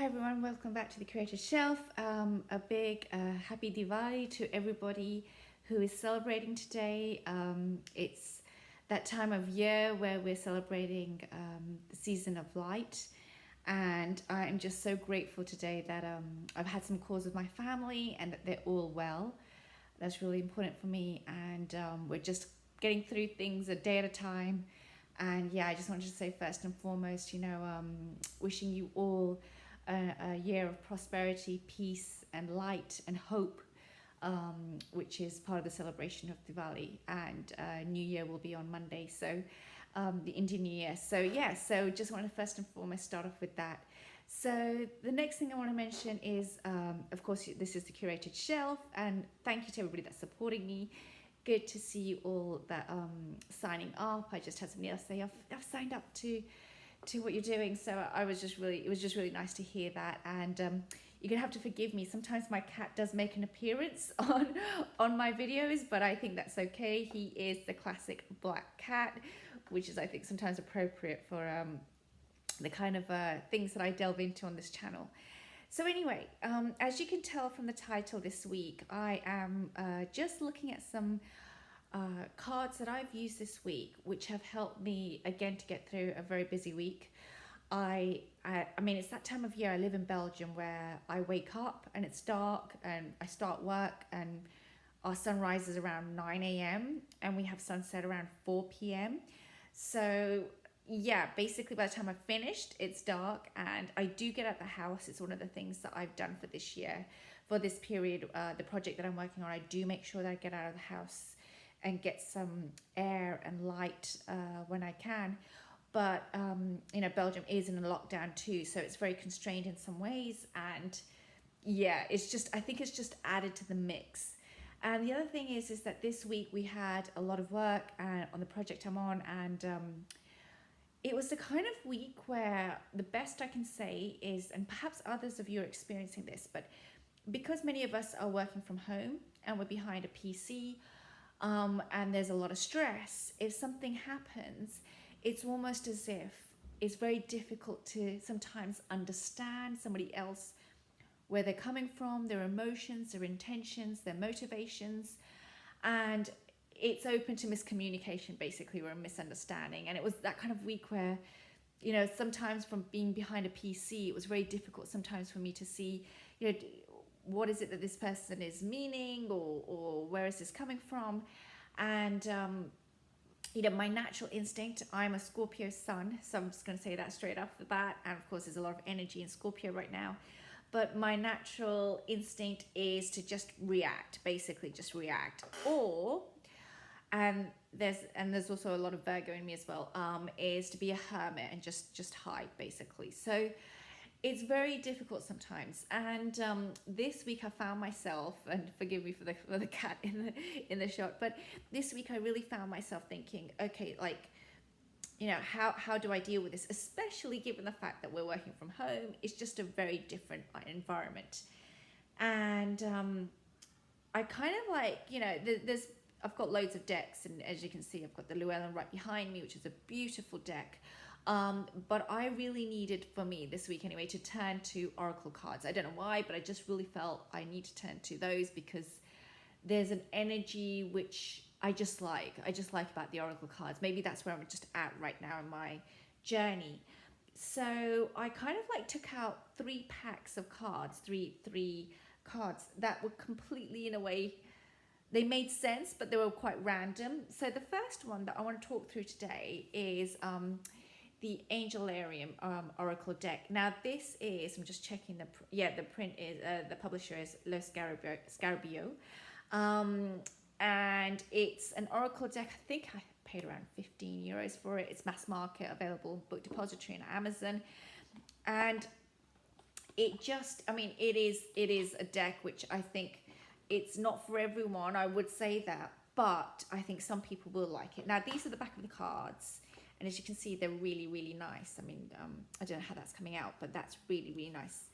everyone, welcome back to the Creator Shelf. A big happy Diwali to everybody who is celebrating today. It's that time of year where we're celebrating the season of light, and I'm just so grateful today that I've had some calls with my family and that they're all well. That's really important for me, and we're just getting through things a day at a time. And yeah, I just wanted to say first and foremost, wishing you all a year of prosperity, peace, and light and hope, which is part of the celebration of Diwali. And New Year will be on Monday, so the Indian New Year. So just want to first and foremost start off with that. So the next thing I want to mention is, of course, this is the Curated Shelf, and thank you to everybody that's supporting me. Good to see you all that signing up. I just had somebody else say I've signed up to what you're doing, so it was just really nice to hear that. And you're gonna have to forgive me, sometimes my cat does make an appearance on my videos, but I think that's okay. He is the classic black cat, which is, I think, sometimes appropriate for the kind of things that I delve into on this channel. So anyway, as you can tell from the title this week, I am just looking at some cards that I've used this week, which have helped me again to get through a very busy week. I mean, it's that time of year. I live in Belgium where I wake up and it's dark and I start work and our sun rises around 9 a.m. and we have sunset around 4 p.m. So yeah, basically by the time I've finished, it's dark and I do get out of the house. It's one of the things that I've done for this year, for this period, the project that I'm working on. I do make sure that I get out of the house and get some air and light when I can. But Belgium is in a lockdown too, so it's very constrained in some ways. And yeah, I think it's just added to the mix. And the other thing is that this week we had a lot of work on the project I'm on, and it was the kind of week where the best I can say is, and perhaps others of you are experiencing this, but because many of us are working from home and we're behind a PC, and there's a lot of stress, if something happens, it's almost as if it's very difficult to sometimes understand somebody else, where they're coming from, their emotions, their intentions, their motivations, and it's open to miscommunication, basically, or a misunderstanding. And it was that kind of week where, sometimes from being behind a PC, it was very difficult sometimes for me to see, what is it that this person is meaning, or where is this coming from? And, my natural instinct, I'm a Scorpio sun, so I'm just going to say that straight off the bat. And of course, there's a lot of energy in Scorpio right now. But my natural instinct is to just react, basically just react. And there's also a lot of Virgo in me as well, is to be a hermit and just hide, basically. So it's very difficult sometimes. And this week I found myself, and forgive me for the cat in the shot, but this week I really found myself thinking, okay, how do I deal with this, especially given the fact that we're working from home. It's just a very different environment. And I kind of I've got loads of decks, and as you can see, I've got the Llewellyn right behind me, which is a beautiful deck. But I really needed, for me this week anyway, to turn to oracle cards. I don't know why, but I just really felt I need to turn to those because there's an energy which I just like about the oracle cards. Maybe that's where I'm just at right now in my journey. So I kind of took out three packs of cards, three cards that were completely, in a way, they made sense, but they were quite random. So the first one that I want to talk through today is the Angelarium Oracle deck. Now this is, I'm just checking the print is, the publisher is Lo Scarabeo. And it's an Oracle deck. I think I paid around €15 for it. It's mass market, available in Book Depository and Amazon. And it is a deck which I think it's not for everyone, I would say that, but I think some people will like it. Now, these are the back of the cards, and as you can see, they're really, really nice. I mean, I don't know how that's coming out, but that's really, really nice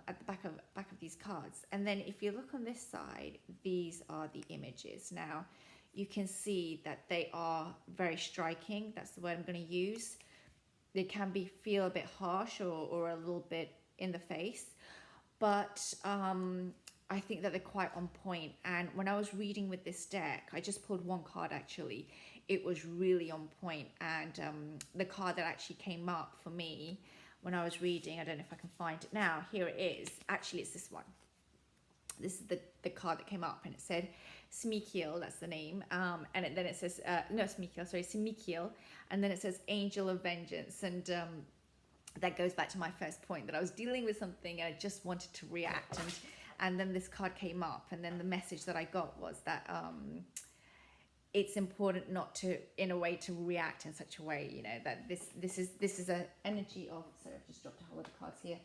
at the back of these cards. And then if you look on this side, these are the images. Now, you can see that they are very striking. That's the word I'm going to use. They can feel a bit harsh or a little bit in the face, but I think that they're quite on point. And when I was reading with this deck, I just pulled one card actually. It was really on point, and the card that actually came up for me when I was reading, I don't know if I can find it now. Here it is. Actually, it's this one. This is the card that came up, and it said Smikiel, that's the name, and then it says no, Smikiel, sorry, Smikiel, and then it says Angel of Vengeance, and that goes back to my first point, that I was dealing with something and I just wanted to react, and then this card came up, and then the message that I got was that it's important not to, in a way, to react in such a way, you know, that this is an energy of, sorry, I've just dropped a whole lot of cards here.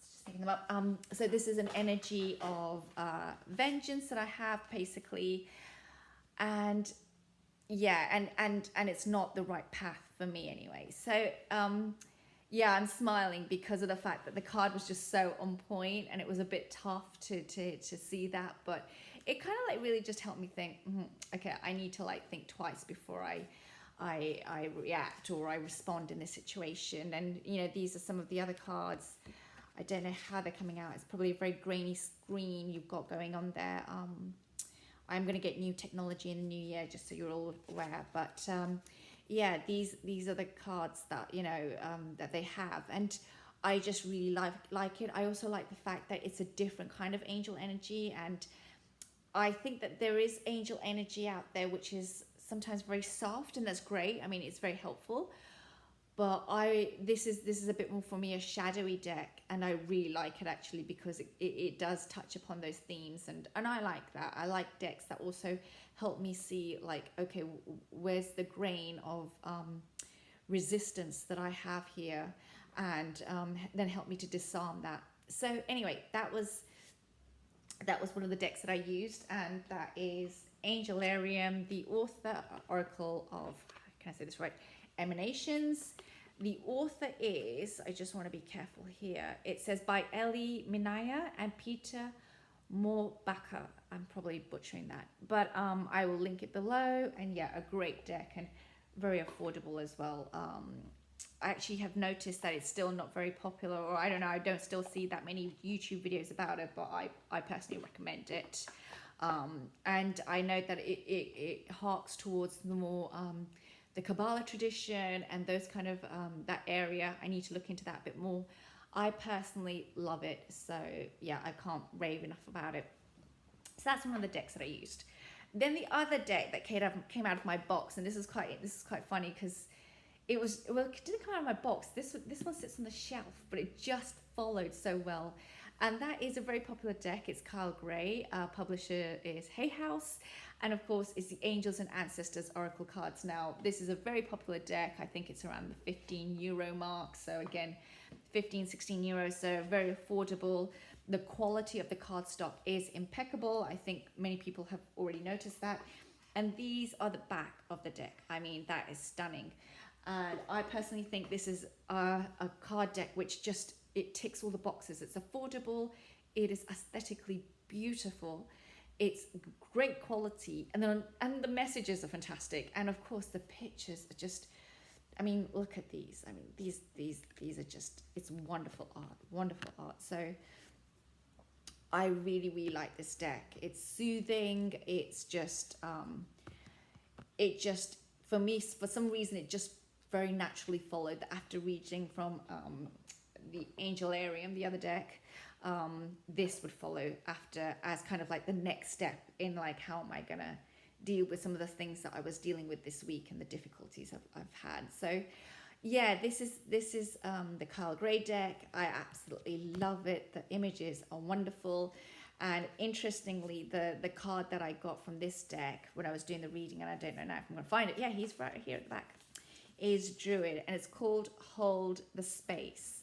Just picking them up. So this is an energy of vengeance that I have, basically, and yeah, and it's not the right path for me anyway. So yeah, I'm smiling because of the fact that the card was just so on point, and it was a bit tough to see that, but it kind of like really just helped me think, okay, I need to like think twice before I react or I respond in this situation. And you know, these are some of the other cards. I don't know how they're coming out. It's probably a very grainy screen you've got going on there. I'm going to get new technology in the new year, just so you're all aware. But yeah, these are the cards that, you know, that they have, and I just really like it. I also like the fact that it's a different kind of angel energy, and I think that there is angel energy out there which is sometimes very soft, and that's great. I mean, it's very helpful. But this is a bit more for me a shadowy deck, and I really like it actually, because it does touch upon those themes, and I like that. I like decks that also help me see, like, okay, where's the grain of resistance that I have here, and then help me to disarm that. So anyway, that was one of the decks that I used, and that is Angelarium, the author, Oracle of, can I say this right, Emanations. The author is, I just want to be careful here, it says by Ellie Minaya and Peter Morbaka. I'm probably butchering that, but I will link it below. And yeah, a great deck, and very affordable as well. I actually have noticed that it's still not very popular, or I don't know, I don't still see that many YouTube videos about it, but I personally recommend it. And I know that it harks towards the more the Kabbalah tradition and those kind of that area. I need to look into that a bit more. I personally love it, so yeah, I can't rave enough about it. So that's one of the decks that I used. Then the other deck that came out of my box, and this is quite funny because it didn't come out of my box. This one sits on the shelf, but it just followed so well. And that is a very popular deck. It's Kyle Gray. Publisher is Hay House. And of course, it's the Angels and Ancestors Oracle cards. Now, this is a very popular deck. I think it's around the €15 mark. So again, 15, 16 euros. So very affordable. The quality of the cardstock is impeccable. I think many people have already noticed that. And these are the back of the deck. I mean, that is stunning. And I personally think this is a card deck which just, it ticks all the boxes. It's affordable, it is aesthetically beautiful, it's great quality, and the messages are fantastic, and of course the pictures are just, I mean, look at these. I mean, these are just, it's wonderful art. So I really like this deck. It's soothing. It's just for me, for some reason, it just very naturally followed that after reading from the Angelarium, the other deck, this would follow after as kind of like the next step in like, how am I gonna deal with some of the things that I was dealing with this week and the difficulties I've had. So yeah, this is the Kyle Gray deck. I absolutely love it. The images are wonderful. And interestingly, the card that I got from this deck when I was doing the reading, and I don't know now if I'm going to find it. Yeah, he's right here at the back, is Druid, and it's called Hold the Space.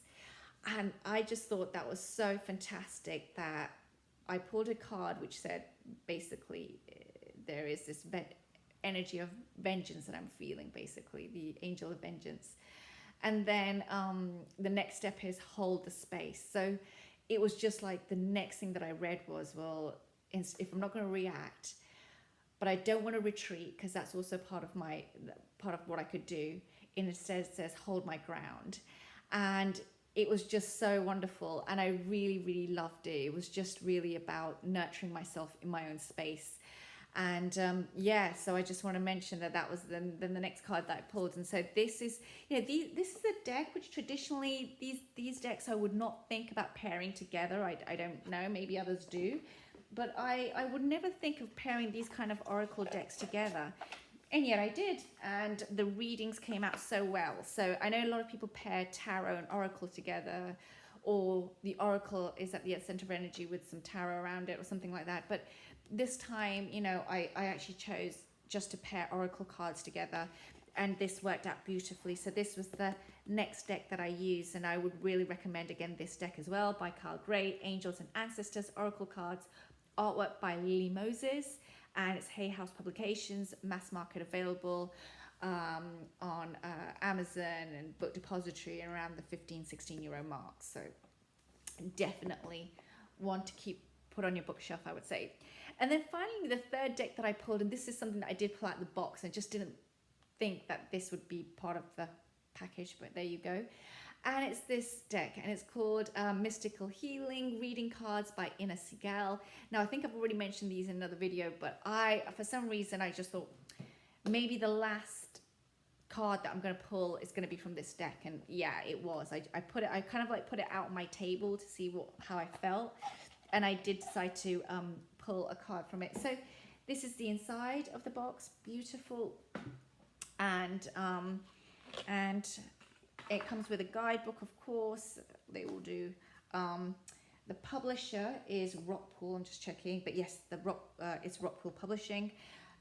And I just thought that was so fantastic that I pulled a card which said, basically, there is this energy of vengeance that I'm feeling, basically, the Angel of Vengeance. And then the next step is hold the space. So it was just like the next thing that I read was, well, if I'm not going to react, but I don't want to retreat, because that's also part of what I could do. Instead, it says hold my ground. And it was just so wonderful, and I really, really loved it. It was just really about nurturing myself in my own space. And yeah, so I just want to mention that that was then the next card that I pulled. And so this is, this is a deck which traditionally, these decks I would not think about pairing together. I don't know, maybe others do, but I would never think of pairing these kind of oracle decks together. And yet I did, and the readings came out so well. So I know a lot of people pair tarot and oracle together, or the oracle is at the center of energy with some tarot around it or something like that. But this time, I actually chose just to pair oracle cards together, and this worked out beautifully. So this was the next deck that I used, and I would really recommend again this deck as well, by Kyle Gray, Angels and Ancestors Oracle Cards, artwork by Lily Moses, and it's Hay House Publications, mass market available on Amazon and Book Depository, and around the 15-16 euro mark. So definitely want to put on your bookshelf, I would say. And then finally, the third deck that I pulled, and this is something that I did pull out of the box and just didn't think that this would be part of the package, but there you go. And it's this deck, and it's called Mystical Healing Reading Cards by Ina Sigal. Now, I think I've already mentioned these in another video, but for some reason, I just thought maybe the last card that I'm going to pull is going to be from this deck. And yeah, it was. I kind of like put it out on my table to see how I felt. And I did decide to pull a card from it. So this is the inside of the box, beautiful, and it comes with a guidebook, of course. They all do. The publisher is Rockpool. I'm just checking, but yes, it's Rockpool Publishing,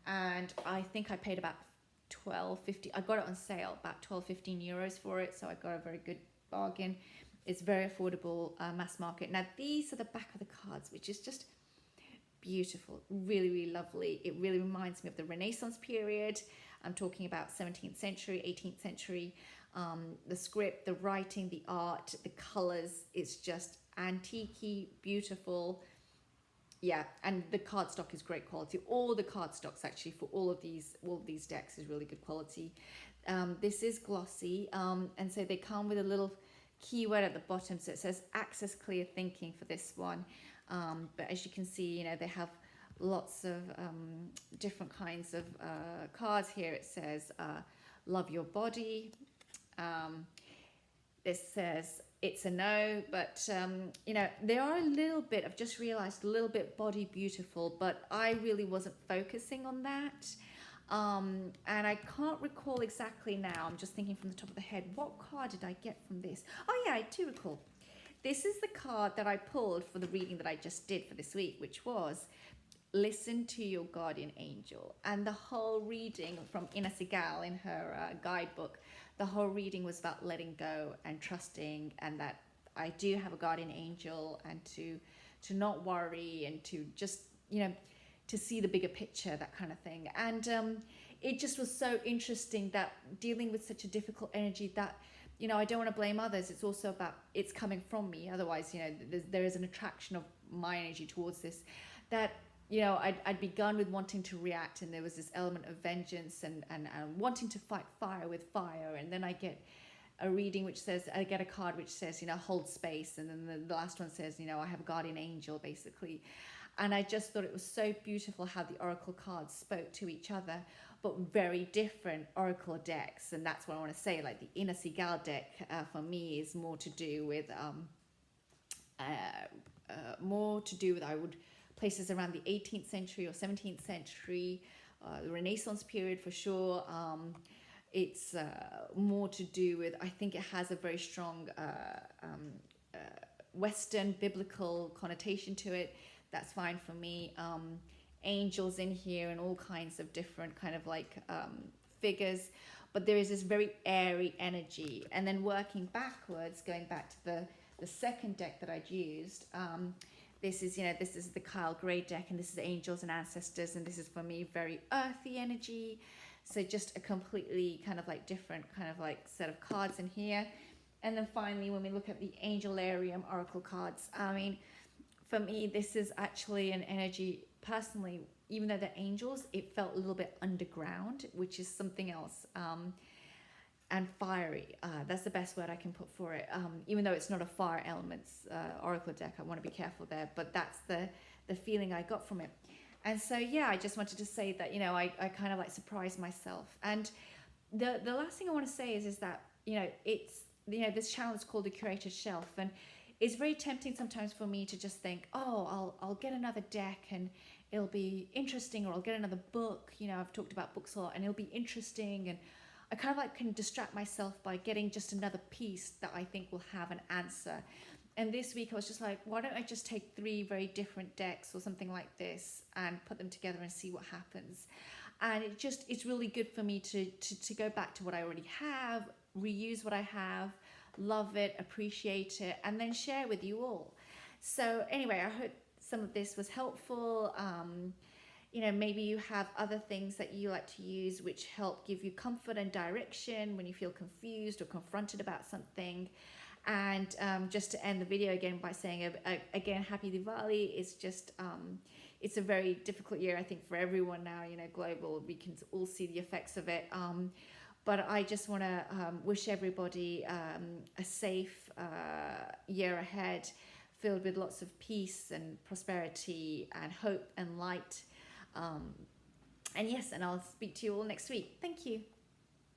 and I think I paid about 12.50. I got it on sale, about 12-15 euros for it, so I got a very good bargain. It's very affordable, mass market. Now, these are the back of the cards, which is just beautiful, really, really lovely. It really reminds me of the Renaissance period. I'm talking about 17th century, 18th century. The script, the writing, the art, the colors, it's just antique-y, beautiful. Yeah, and the cardstock is great quality. All the cardstocks actually for all of these decks is really good quality. This is glossy, and so they come with a little keyword at the bottom, so it says access clear thinking for this one. But as you can see, they have lots of different kinds of cards here. It says love your body. This says it's a no, but they are a little bit, I've just realized, a little bit body beautiful, but I really wasn't focusing on that. And I can't recall exactly now. I'm just thinking from the top of the head, what card did I get from this? Oh yeah, I do recall. This is the card that I pulled for the reading that I just did for this week, which was listen to your guardian angel. And the whole reading from Ina Sigal in her guidebook, the whole reading was about letting go and trusting, and that I do have a guardian angel, and to not worry, and to just, to see the bigger picture, that kind of thing. And it just was so interesting that dealing with such a difficult energy that, I don't want to blame others. It's also about, it's coming from me. Otherwise, there is an attraction of my energy towards this, that, I'd begun with wanting to react, and there was this element of vengeance and wanting to fight fire with fire. And then I get a reading which says, I get a card which says, hold space. And then the last one says, I have a guardian angel, basically. And I just thought it was so beautiful how the oracle cards spoke to each other, but very different oracle decks. And that's what I want to say. Like the Ina Sigal deck for me is more to do with I would places around the 18th century or 17th century, the Renaissance period for sure. It's more to do with, I think it has a very strong Western biblical connotation to it. That's fine for me. Angels in here and all kinds of different kind of like figures, but there is this very airy energy. And then working backwards, going back to the second deck that I'd used, this is the Kyle Gray deck, and this is Angels and Ancestors, and this is for me very earthy energy. So just a completely kind of like different kind of like set of cards in here. And then finally, when we look at the Angelarium Oracle cards, I mean, for me, this is actually an energy, personally, even though they're angels, it felt a little bit underground, which is something else. and fiery. That's the best word I can put for it. Even though it's not a fire elements oracle deck, I want to be careful there. But that's the feeling I got from it. And so yeah, I just wanted to say that, you know, I kind of like surprised myself. And the last thing I want to say is that, you know, it's, you know, this channel is called the Curator's Shelf, and it's very tempting sometimes for me to just think, oh, I'll get another deck and it'll be interesting, or I'll get another book. You know, I've talked about books a lot, and it'll be interesting, and I kind of like can distract myself by getting just another piece that I think will have an answer. And this week I was just like, why don't I just take 3 very different decks or something like this and put them together and see what happens. And it's really good for me to go back to what I already have, reuse what I have, love it, appreciate it, and then share with you all. So anyway, I hope some of this was helpful. You know, maybe you have other things that you like to use which help give you comfort and direction when you feel confused or confronted about something. And just to end the video again by saying again, happy Diwali. It's just it's a very difficult year, I think, for everyone now, you know, global. We can all see the effects of it. But I just want to wish everybody a safe year ahead, filled with lots of peace and prosperity and hope and light. And yes, and I'll speak to you all next week. Thank you.